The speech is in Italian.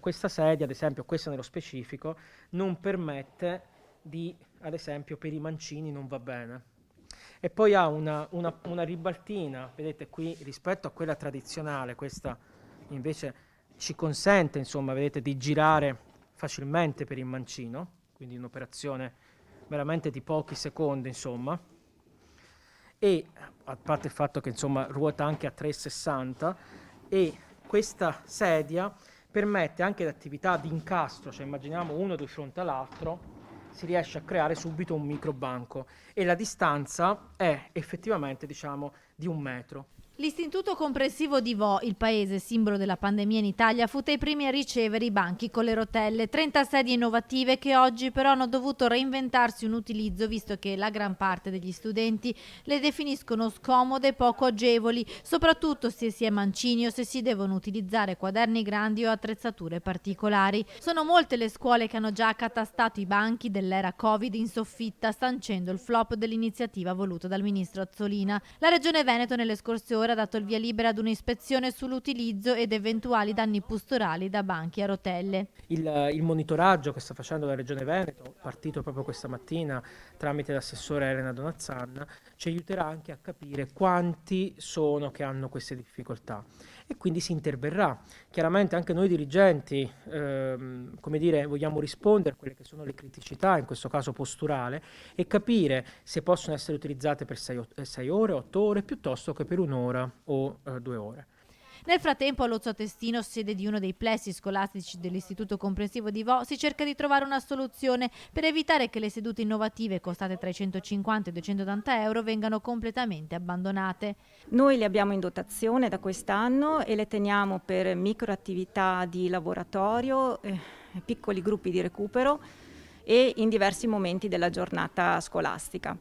questa sedia, ad esempio questa nello specifico, non permette ad esempio per i mancini non va bene. E poi ha una ribaltina, vedete qui, rispetto a quella tradizionale, questa invece ci consente, insomma, vedete, di girare facilmente per il mancino, quindi un'operazione veramente di pochi secondi, insomma, e a parte il fatto che insomma ruota anche a 360, e questa sedia permette anche l'attività di incastro, cioè immaginiamo uno di fronte all'altro, si riesce a creare subito un microbanco e la distanza è effettivamente, diciamo, di 1 metro. L'Istituto Comprensivo di Vo, il paese simbolo della pandemia in Italia, fu tra i primi a ricevere i banchi con le rotelle, 30 sedie innovative che oggi però hanno dovuto reinventarsi un utilizzo visto che la gran parte degli studenti le definiscono scomode e poco agevoli, soprattutto se si è mancini o se si devono utilizzare quaderni grandi o attrezzature particolari. Sono molte le scuole che hanno già accatastato i banchi dell'era Covid in soffitta, sancendo il flop dell'iniziativa voluta dal ministro Azzolina. La Regione Veneto nelle scorse ore ha dato il via libera ad un'ispezione sull'utilizzo ed eventuali danni pastorali da banchi a rotelle. Il monitoraggio che sta facendo la Regione Veneto, partito proprio questa mattina tramite l'assessore Elena Donazzan, ci aiuterà anche a capire quanti sono che hanno queste difficoltà e quindi si interverrà. Chiaramente anche noi dirigenti, come dire, vogliamo rispondere a quelle che sono le criticità, in questo caso posturale, e capire se possono essere utilizzate per 6 ore, 8 ore, piuttosto che per 1 ora o 2 ore. Nel frattempo a Lozzo Testino, sede di uno dei plessi scolastici dell'Istituto Comprensivo di Vo, si cerca di trovare una soluzione per evitare che le sedute innovative costate tra i 150 e i 280 euro vengano completamente abbandonate. Noi le abbiamo in dotazione da quest'anno e le teniamo per microattività di laboratorio, piccoli gruppi di recupero e in diversi momenti della giornata scolastica.